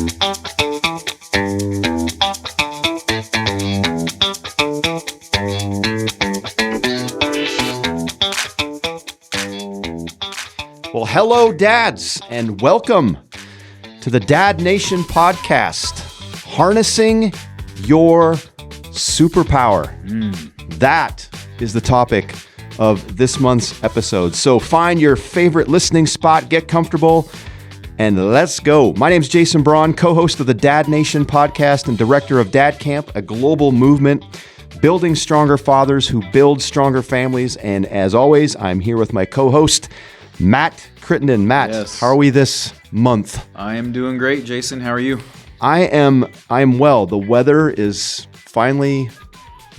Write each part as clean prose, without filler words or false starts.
Well, hello, dads, and welcome to the Dad Nation podcast, Harnessing Your Superpower. That is the topic of this month's episode. So find your favorite listening spot, get comfortable, and let's go. My name's Jason Braun, co-host of the Dad Nation podcast and director of Dad Camp, a global movement building stronger fathers who build stronger families. And as always, I'm here with my co-host, Matt Crittenden. Matt, Yes. How are we this month? I am doing great, Jason. How are you? I am well. The weather is finally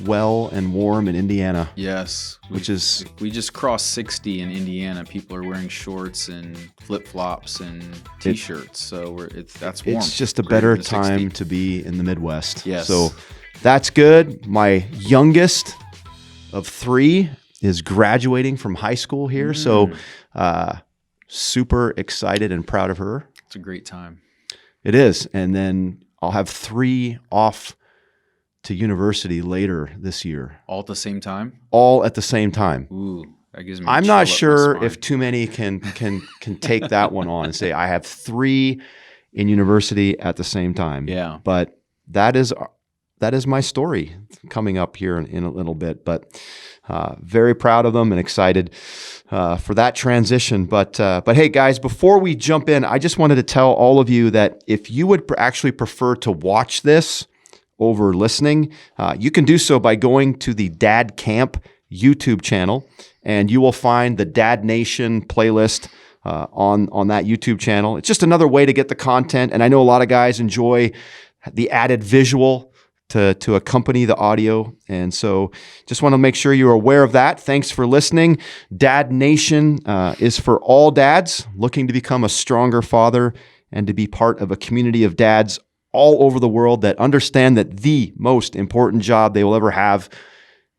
well and warm in Indiana. Yes. We just crossed 60 in Indiana. People are wearing shorts and flip-flops and t-shirts. That's warm. It's just a Greater better than time 60. to be in the Midwest. Yes. So that's good. My youngest of three is graduating from high school here. So super excited and proud of her. It's a great time. It is. And then I'll have three off to university later this year. All at the same time? All at the same time. Ooh, that gives me I'm a not chill up sure my spine. if too many can take that one on and say, I have three in university at the same time. Yeah. But that is my story coming up here in a little bit. But very proud of them and excited for that transition. But hey, guys, before we jump in, I just wanted to tell all of you that if you would actually prefer to watch this over listening, you can do so by going to the Dad Camp YouTube channel, and you will find the Dad Nation playlist on that YouTube channel. It's just another way to get the content, and I know a lot of guys enjoy the added visual to accompany the audio. And so just want to make sure you're aware of that. Thanks for listening. Dad Nation is for all dads looking to become a stronger father and to be part of a community of dads all over the world that understand that the most important job they will ever have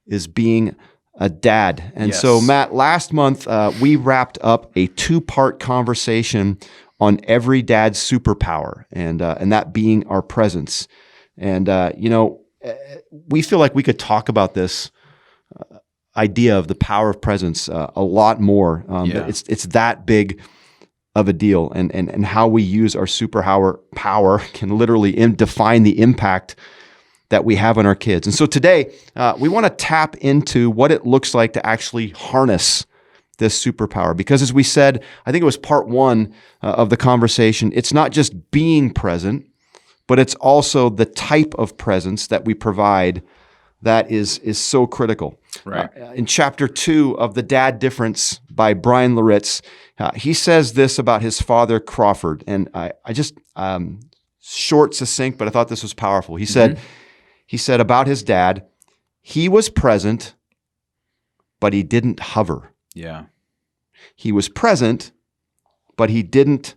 is being a dad. And Yes. so, Matt, last month we wrapped up a 2-part conversation on every dad's superpower, and that being our presence. And, we feel like we could talk about this idea of the power of presence a lot more. But it's that big of a deal, and how we use our power can literally define the impact that we have on our kids. And so today, we want to tap into what it looks like to actually harness this superpower. Because as we said, I think it was part 1 of the conversation, it's not just being present, but it's also the type of presence that we provide that is so critical. Right. In chapter 2 of The Dad Difference by Brian Loritz, he says this about his father, Crawford. And I just, short, succinct, but I thought this was powerful. He said about his dad, he was present, but he didn't hover. Yeah. He was present, but he didn't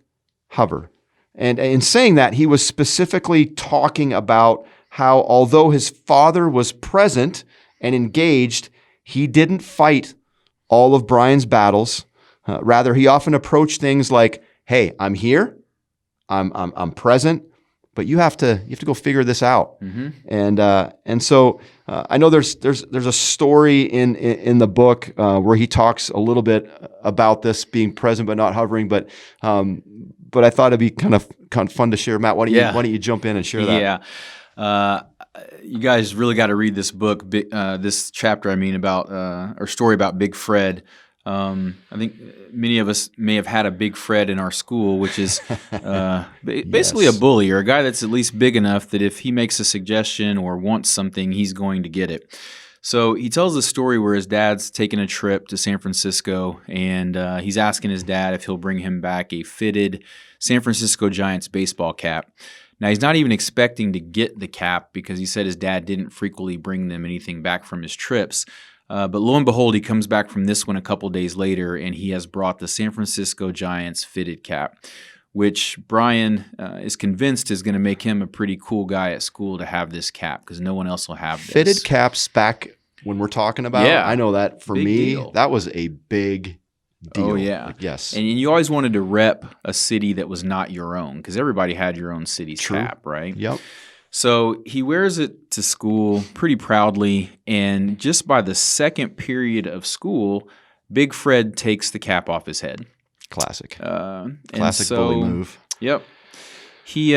hover. And in saying that, he was specifically talking about how although his father was present and engaged, he didn't fight all of Brian's battles. Rather, he often approached things like, "Hey, I'm here, I'm present, but you have to go figure this out." Mm-hmm. And so I know there's a story in the book where he talks a little bit about this being present but not hovering, but I thought it'd be kind of fun to share. Matt, why don't you jump in and share that? Yeah. You guys really got to read this book, this chapter, about, or story about Big Fred. I think many of us may have had a Big Fred in our school, which is basically a bully, or a guy that's at least big enough that if he makes a suggestion or wants something, he's going to get it. So he tells a story where his dad's taking a trip to San Francisco, and he's asking his dad if he'll bring him back a fitted San Francisco Giants baseball cap. Now, he's not even expecting to get the cap because he said his dad didn't frequently bring them anything back from his trips. But lo and behold, he comes back from this one a couple days later, and he has brought the San Francisco Giants fitted cap, which Brian is convinced is going to make him a pretty cool guy at school to have this cap because no one else will have this. Fitted caps back when we're talking about, Yeah. I know that for Big me, deal. that was a big deal. Oh, yeah. Like, yes. And you always wanted to rep a city that was not your own because everybody had your own city's True. cap, right? Yep. So he wears it to school pretty proudly, and just by the second period of school, Big Fred takes the cap off his head. Classic. Classic bully move. Yep. He,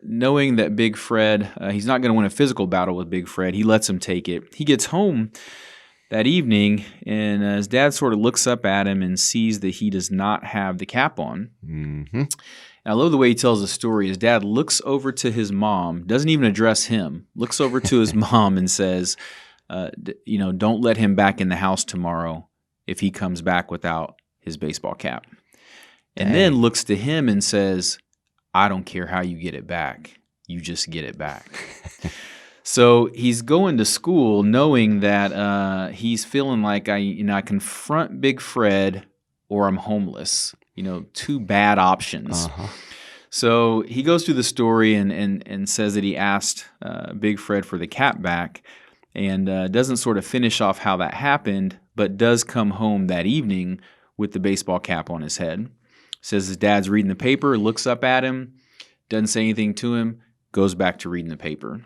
knowing that Big Fred, he's not going to win a physical battle with Big Fred, he lets him take it. He gets home that evening, and his dad sort of looks up at him and sees that he does not have the cap on. Mm-hmm. I love the way he tells the story. His dad looks over to his mom, doesn't even address him, looks over to his mom and says, don't let him back in the house tomorrow if he comes back without his baseball cap. And then looks to him and says, I don't care how you get it back. You just get it back. So he's going to school knowing that he's feeling like I confront Big Fred or I'm homeless. Two bad options. Uh-huh. So he goes through the story and says that he asked Big Fred for the cap back and doesn't sort of finish off how that happened, but does come home that evening with the baseball cap on his head. Says his dad's reading the paper, looks up at him, doesn't say anything to him, goes back to reading the paper.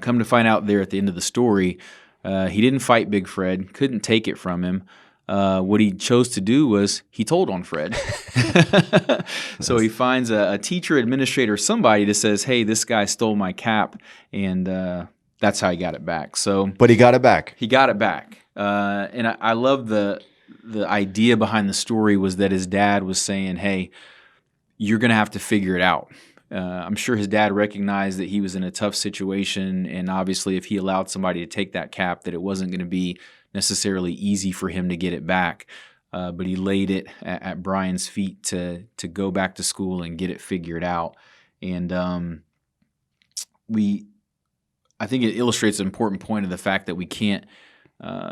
Come to find out there at the end of the story, he didn't fight Big Fred, couldn't take it from him. What he chose to do was he told on Fred. So he finds a teacher, administrator, somebody that says, hey, this guy stole my cap, and that's how he got it back. But he got it back. He got it back. And I love the idea behind the story was that his dad was saying, hey, you're going to have to figure it out. I'm sure his dad recognized that he was in a tough situation, and obviously if he allowed somebody to take that cap, that it wasn't going to be necessarily easy for him to get it back. But he laid it at Brian's feet to go back to school and get it figured out. And I think it illustrates an important point of the fact that we can't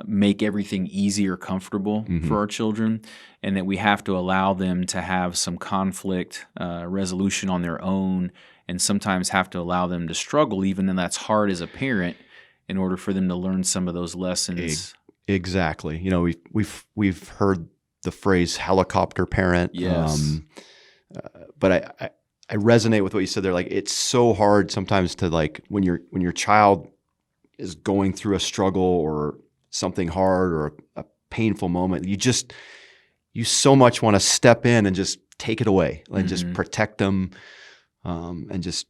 make everything easy or comfortable for our children, and that we have to allow them to have some conflict resolution on their own, and sometimes have to allow them to struggle, even though that's hard as a parent, in order for them to learn some of those lessons. Exactly. We've heard the phrase helicopter parent. Yes. But I resonate with what you said there. Like, it's so hard sometimes to, like, when your child is going through a struggle or something hard or a painful moment, you so much want to step in and just take it away and just protect them, and just,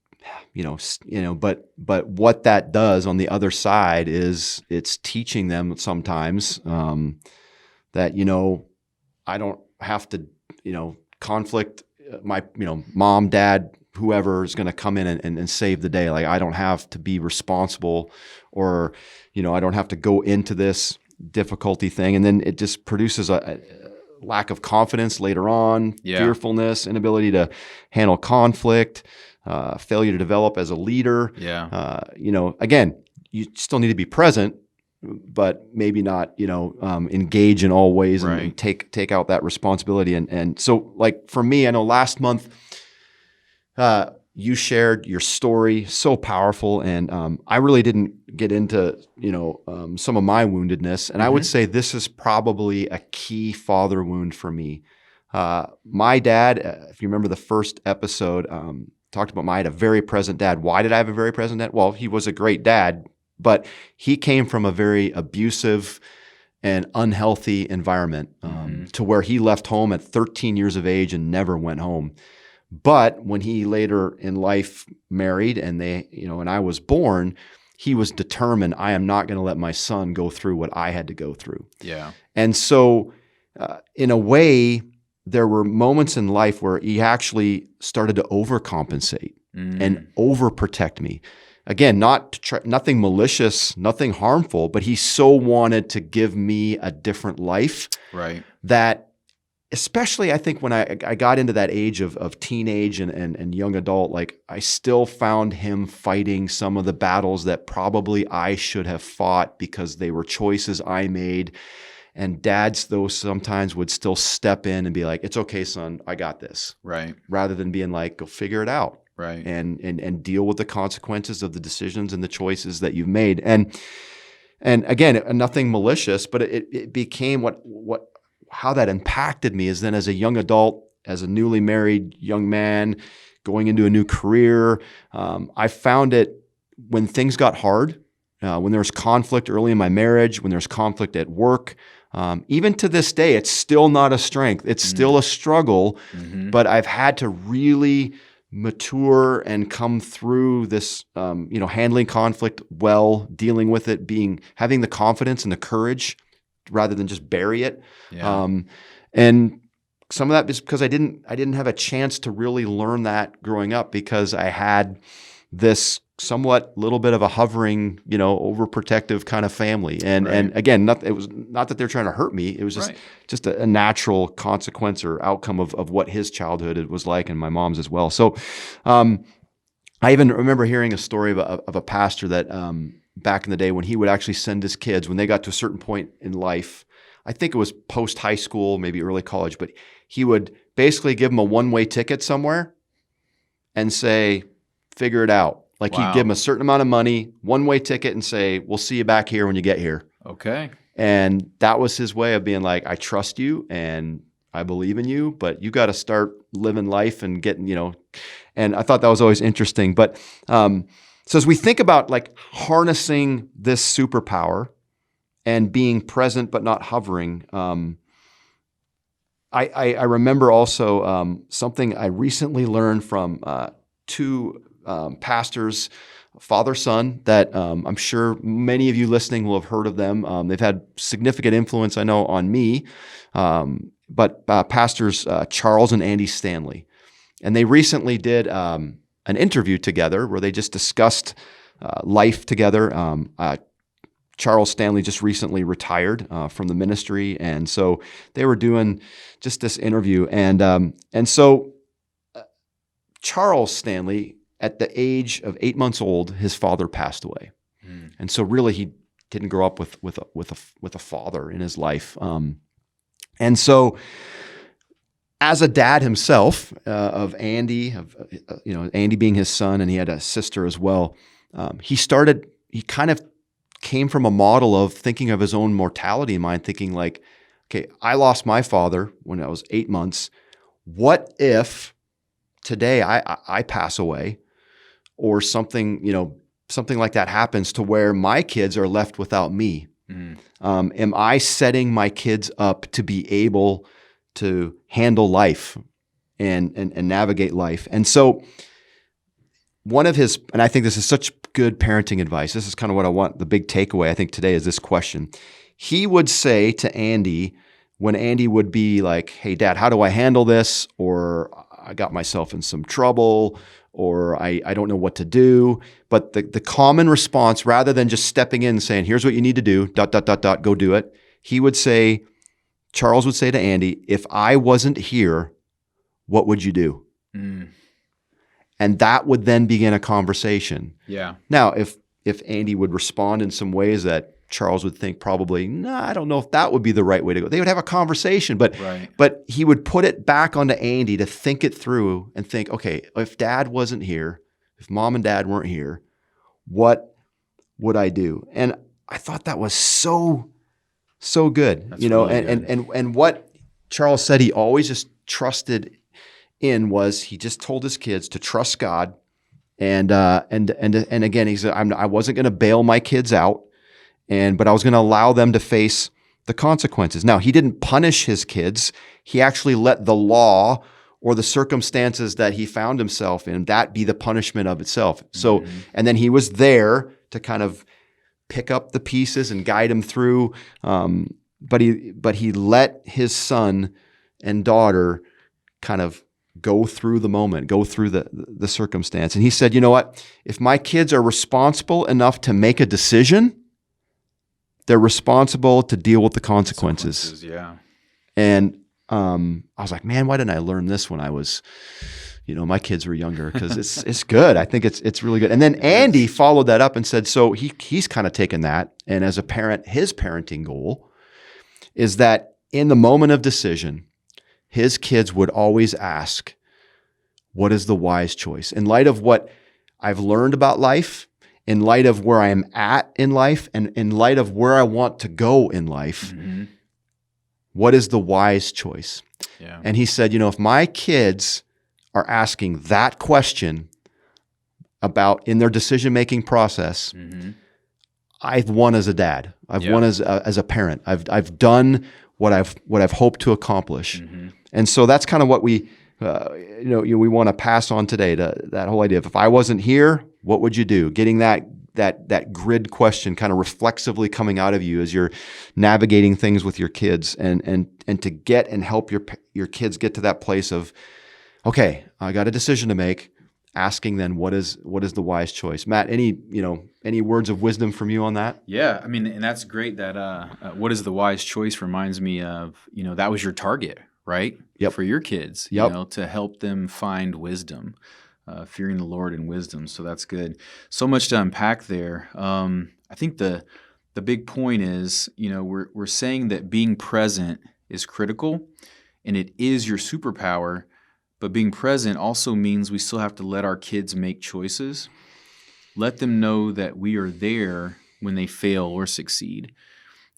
but what that does on the other side is it's teaching them sometimes, that, I don't have to, conflict my, mom, dad, whoever is going to come in and save the day. Like, I don't have to be responsible, or, I don't have to go into this difficulty thing. And then it just produces a lack of confidence later on, fearfulness, inability to handle conflict, failure to develop as a leader. Yeah. Again, you still need to be present, but maybe not, engage in all ways and take out that responsibility. And so, like, for me, I know last month, you shared your story, so powerful, and I really didn't get into some of my woundedness, and I would say this is probably a key father wound for me. My dad, if you remember the first episode, talked about I had a very present dad. Why did I have a very present dad? Well, he was a great dad, but he came from a very abusive and unhealthy environment, to where he left home at 13 years of age and never went home. But when he later in life married and and I was born, he was determined, I am not going to let my son go through what I had to go through. Yeah. And so in a way, there were moments in life where he actually started to overcompensate and overprotect me. Again, nothing malicious, nothing harmful, but he so wanted to give me a different life. Right. That, especially, I think when I got into that age of teenage and young adult, like, I still found him fighting some of the battles that probably I should have fought because they were choices I made. And dads, though, sometimes would still step in and be like, it's okay, son, I got this. Right. Rather than being like, go figure it out. Right. And deal with the consequences of the decisions and the choices that you've made. And again, nothing malicious, but it became what how that impacted me is then as a young adult, as a newly married young man, going into a new career, I found it when things got hard, when there was conflict early in my marriage, when there's conflict at work, even to this day, it's still not a strength. It's still a struggle, but I've had to really mature and come through this, handling conflict well, dealing with it, having the confidence and the courage rather than just bury it. Yeah. And some of that is because I didn't have a chance to really learn that growing up because I had this somewhat little bit of a hovering, overprotective kind of family. And again, it was not that they're trying to hurt me. It was just a natural consequence or outcome of what his childhood was like and my mom's as well. So I even remember hearing a story of a pastor that back in the day when he would actually send his kids, when they got to a certain point in life, I think it was post high school, maybe early college, but he would basically give them a one-way ticket somewhere and say, figure it out. Like he'd give them a certain amount of money, one-way ticket, and say, we'll see you back here when you get here. Okay. And that was his way of being like, I trust you and I believe in you, but you got to start living life and getting, and I thought that was always interesting. But so as we think about like harnessing this superpower and being present but not hovering, I remember also something I recently learned from two pastors, father, son, that I'm sure many of you listening will have heard of them. They've had significant influence, I know, on me, but pastors Charles and Andy Stanley. And they recently did an interview together where they just discussed life together. Charles Stanley just recently retired from the ministry, and so they were doing just this interview. And so Charles Stanley, at the age of 8 months old, his father passed away, and so really he didn't grow up with a father in his life. And so, as a dad himself of Andy, Andy being his son, and he had a sister as well, he kind of came from a model of thinking of his own mortality in mind, thinking like, okay, I lost my father when I was 8 months. What if today I pass away, or something like that happens to where my kids are left without me? Am I setting my kids up to be able to handle life and navigate life? And so and I think this is such good parenting advice. This is kind of what I want. The big takeaway I think today is this question. He would say to Andy, when Andy would be like, hey, Dad, how do I handle this? Or I got myself in some trouble, or I don't know what to do. But the common response, rather than just stepping in and saying, here's what you need to do, ... go do it. Charles would say to Andy, if I wasn't here, what would you do? And that would then begin a conversation. Yeah. Now, if Andy would respond in some ways that Charles would think probably, I don't know if that would be the right way to go. They would have a conversation, but he would put it back onto Andy to think it through and think, okay, if Dad wasn't here, if Mom and Dad weren't here, what would I do? And I thought that was so good. That's really good. And what Charles said he always just trusted in was he just told his kids to trust God, and again he said I wasn't going to bail my kids out, but I was going to allow them to face the consequences. Now, he didn't punish his kids. He actually let the law or the circumstances that he found himself in, that be the punishment of itself. So, and then he was there to kind of pick up the pieces and guide him through. But he let his son and daughter kind of go through the moment, go through the circumstance. And he said, you know what? If my kids are responsible enough to make a decision, they're responsible to deal with the consequences. Yeah. And I was like, man, why didn't I learn this when I was, my kids were younger? Because it's good. I think it's really good. And then Andy followed that up and said, so he's kind of taken that. And as a parent, his parenting goal is that in the moment of decision, his kids would always ask, what is the wise choice? In light of what I've learned about life, in light of where I am at in life, and in light of where I want to go in life, what is the wise choice? Yeah. And he said, if my kids are asking that question about in their decision-making process, Mm-hmm. I've won as a dad. I've Yeah. won as a parent. I've done what I've hoped to accomplish. Mm-hmm. And so that's kind of what we want to pass on today, to that whole idea of, if I wasn't here, what would you do? Getting that grid question kind of reflexively coming out of you as you're navigating things with your kids, and to get and help your kids get to that place of, okay, I got a decision to make. Asking then, what is the wise choice? Matt, any words of wisdom from you on that? Yeah, I mean, and that's great that what is the wise choice reminds me of, that was your target, right? Yep. For your kids, Yep. to help them find wisdom, fearing the Lord and wisdom. So that's good. So much to unpack there. I think the big point is, we're saying that being present is critical, and it is your superpower. But being present also means we still have to let our kids make choices. Let them know that we are there when they fail or succeed,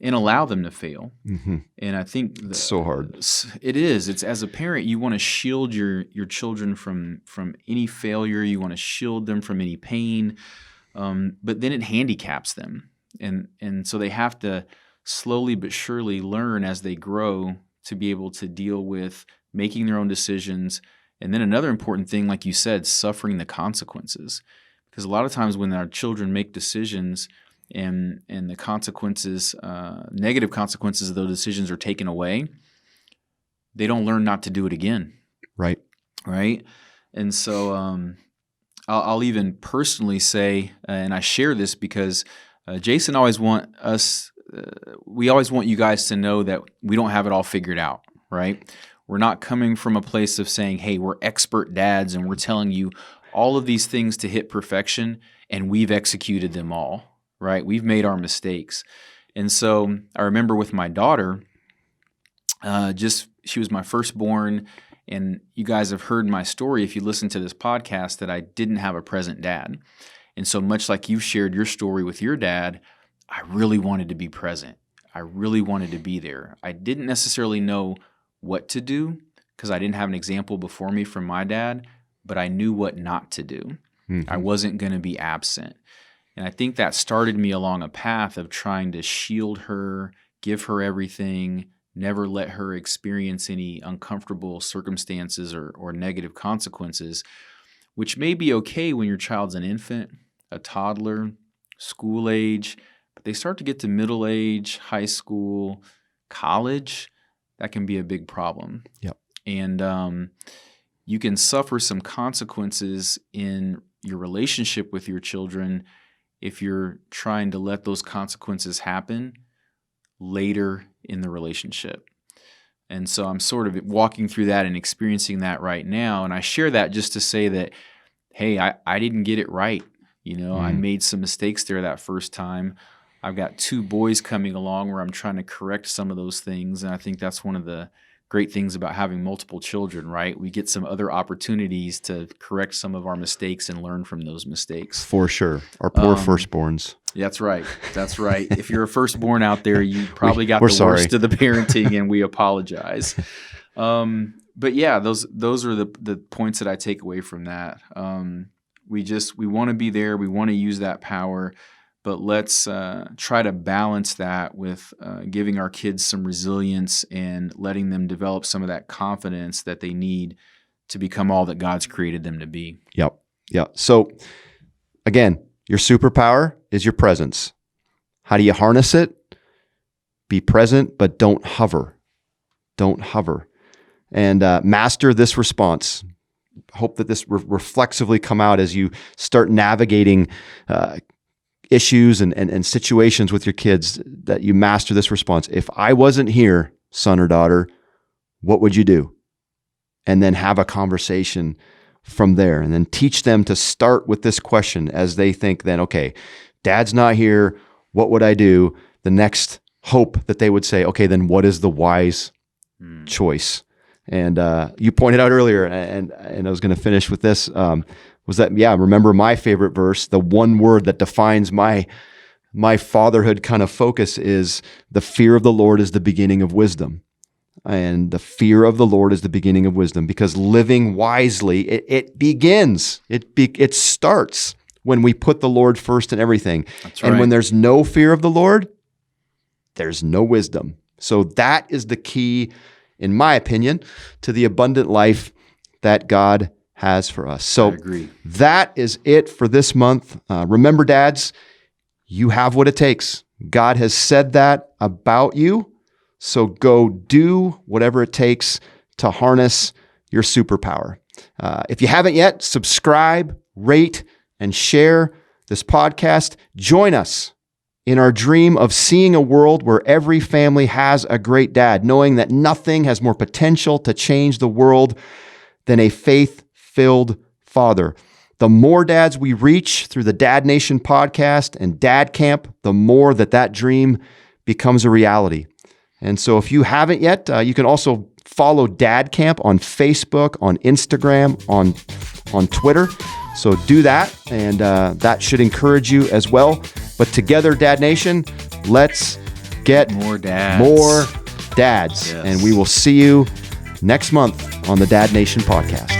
and allow them to fail. Mm-hmm. And I think It's so hard. It is. It's, as a parent, you want to shield your children from any failure. You want to shield them from any pain. But then it handicaps them. And so they have to slowly but surely learn as they grow to be able to deal with making their own decisions. And then another important thing, like you said, suffering the consequences. Because a lot of times when our children make decisions and the consequences, negative consequences of those decisions are taken away, they don't learn not to do it again. Right. Right. And so I'll even personally say, and I share this because Jason always want us, we always want you guys to know that we don't have it all figured out, right? We're not coming from a place of saying, hey, we're expert dads and we're telling you all of these things to hit perfection and we've executed them all, right? We've made our mistakes. And so I remember with my daughter, she was my firstborn, and you guys have heard my story if you listen to this podcast that I didn't have a present dad. And so much like you've shared your story with your dad, I really wanted to be present. I really wanted to be there. I didn't necessarily know what to do because I didn't have an example before me from my dad, but I knew what not to do. Mm-hmm. I wasn't going to be absent. And I think that started me along a path of trying to shield her, give her everything, never let her experience any uncomfortable circumstances or negative consequences, which may be okay when your child's an infant, a toddler, school age, but they start to get to middle age, high school, college. That can be a big problem. Yep. And you can suffer some consequences in your relationship with your children if you're trying to let those consequences happen later in the relationship. And so I'm sort of walking through that and experiencing that right now. And I share that just to say that, hey, I didn't get it right. I made some mistakes there that first time. I've got 2 boys coming along where I'm trying to correct some of those things. And I think that's one of the great things about having multiple children, right? We get some other opportunities to correct some of our mistakes and learn from those mistakes. For sure. Our poor firstborns. That's right. That's right. If you're a firstborn out there, you probably got we're the sorry. worst of the parenting, and we apologize. But yeah, those are the points that I take away from that. We want to be there. We want to use that power. But let's try to balance that with giving our kids some resilience and letting them develop some of that confidence that they need to become all that God's created them to be. Yep. So again, your superpower is your presence. How do you harness it? Be present, but don't hover. Don't hover. And master this response. Hope that this reflexively come out as you start navigating issues and situations with your kids, that you master this response. If I wasn't here, son or daughter, what would you do? And then have a conversation from there, and then teach them to start with this question as they think then, okay, dad's not here, what would I do? The next hope that they would say, okay, then what is the wise choice? And you pointed out earlier, and I was going to finish with this, was that, remember my favorite verse, the one word that defines my fatherhood kind of focus is the fear of the Lord is the beginning of wisdom. And the fear of the Lord is the beginning of wisdom, because living wisely, it starts when we put the Lord first in everything. That's And right. when there's no fear of the Lord, there's no wisdom. So that is the key, in my opinion, to the abundant life that God has for us. So I agree. that is it for this month. Remember, dads, you have what it takes. God has said that about you. So go do whatever it takes to harness your superpower. If you haven't yet, subscribe, rate, and share this podcast. Join us in our dream of seeing a world where every family has a great dad, knowing that nothing has more potential to change the world than a faith-filled father. The more dads we reach through the Dad Nation podcast and Dad Camp, the more that dream becomes a reality. And so if you haven't yet, you can also follow Dad Camp on Facebook, on Instagram, on Twitter. So do that, and that should encourage you as well. But together, Dad Nation, let's get More dads. more dads. Yes. And we will see you next month on the Dad Nation podcast.